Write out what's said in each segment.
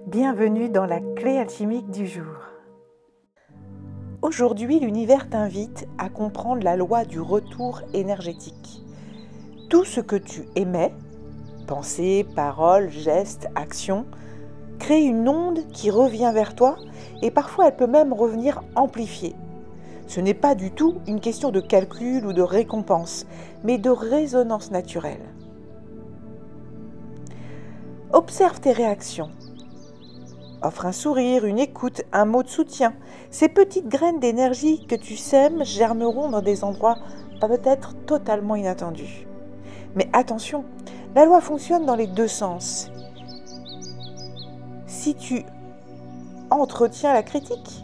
Bienvenue dans la clé alchimique du jour. Aujourd'hui, l'univers t'invite à comprendre la loi du retour énergétique. Tout ce que tu émets, pensées, paroles, gestes, actions, crée une onde qui revient vers toi et parfois elle peut même revenir amplifiée. Ce n'est pas du tout une question de calcul ou de récompense, mais de résonance naturelle. Observe tes réactions. Offre un sourire, une écoute, un mot de soutien. Ces petites graines d'énergie que tu sèmes germeront dans des endroits peut-être totalement inattendus. Mais attention, la loi fonctionne dans les deux sens. Si tu entretiens la critique,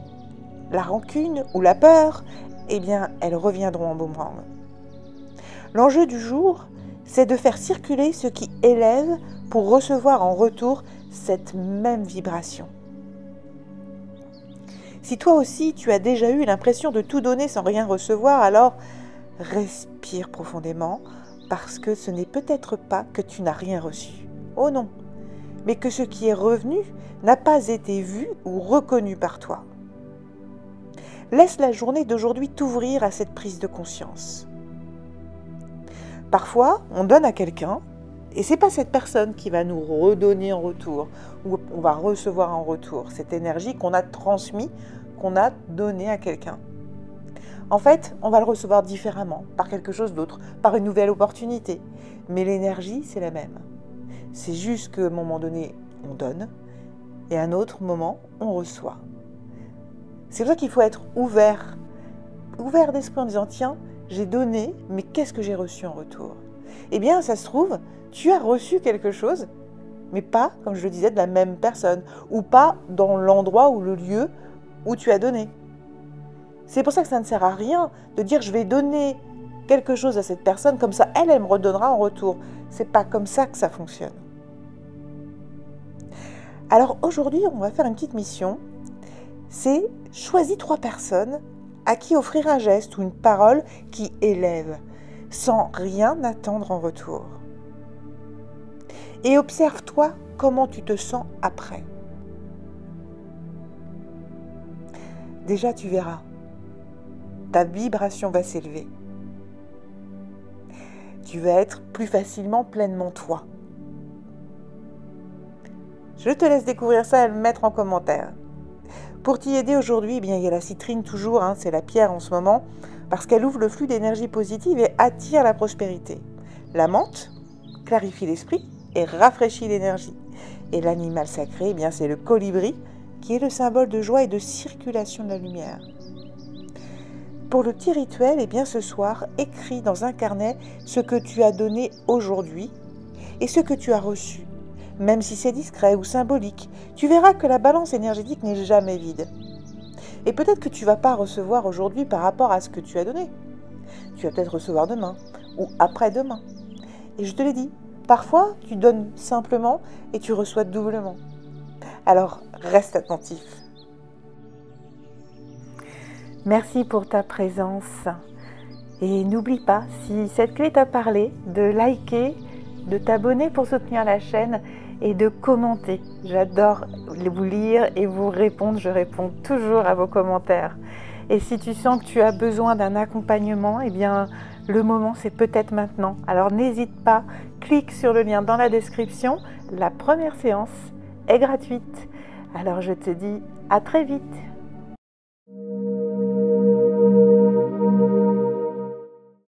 la rancune ou la peur, eh bien, elles reviendront en boomerang. L'enjeu du jour, c'est de faire circuler ce qui élève pour recevoir en retour cette même vibration. Si toi aussi tu as déjà eu l'impression de tout donner sans rien recevoir, alors respire profondément parce que ce n'est peut-être pas que tu n'as rien reçu. Oh non, mais que ce qui est revenu n'a pas été vu ou reconnu par toi. Laisse la journée d'aujourd'hui t'ouvrir à cette prise de conscience. Parfois, on donne à quelqu'un et ce n'est pas cette personne qui va nous redonner en retour ou on va recevoir en retour cette énergie qu'on a transmise, qu'on a donnée à quelqu'un. En fait, on va le recevoir différemment, par quelque chose d'autre, par une nouvelle opportunité. Mais l'énergie, c'est la même. C'est juste qu'à un moment donné, on donne et à un autre moment, on reçoit. C'est pour ça qu'il faut être ouvert d'esprit en disant « Tiens, j'ai donné, mais qu'est-ce que j'ai reçu en retour ?» Eh bien, ça se trouve, tu as reçu quelque chose, mais pas, comme je le disais, de la même personne, ou pas dans l'endroit ou le lieu où tu as donné. C'est pour ça que ça ne sert à rien de dire « je vais donner quelque chose à cette personne, comme ça, elle me redonnera en retour ». C'est pas comme ça que ça fonctionne. Alors aujourd'hui, on va faire une petite mission, c'est choisis 3 personnes à qui offrir un geste ou une parole qui élève, sans rien attendre en retour. Et observe-toi comment tu te sens après. Déjà, tu verras, ta vibration va s'élever. Tu vas être plus facilement pleinement toi. Je te laisse découvrir ça et le mettre en commentaire. Pour t'y aider aujourd'hui, eh bien, il y a la citrine toujours, c'est la pierre en ce moment, parce qu'elle ouvre le flux d'énergie positive et attire la prospérité. La menthe clarifie l'esprit et rafraîchit l'énergie. Et l'animal sacré, eh bien, c'est le colibri, qui est le symbole de joie et de circulation de la lumière. Pour le petit rituel, eh bien, ce soir, écris dans un carnet ce que tu as donné aujourd'hui et ce que tu as reçu. Même si c'est discret ou symbolique, tu verras que la balance énergétique n'est jamais vide. Et peut-être que tu ne vas pas recevoir aujourd'hui par rapport à ce que tu as donné. Tu vas peut-être recevoir demain ou après-demain. Et je te l'ai dit, parfois tu donnes simplement et tu reçois doublement. Alors reste attentif. Merci pour ta présence. Et n'oublie pas, si cette clé t'a parlé, de liker, de t'abonner pour soutenir la chaîne et de commenter. J'adore vous lire et vous répondre. Je réponds toujours à vos commentaires. Et si tu sens que tu as besoin d'un accompagnement, eh bien, le moment, c'est peut-être maintenant. Alors n'hésite pas, clique sur le lien dans la description. La première séance est gratuite. Alors je te dis à très vite.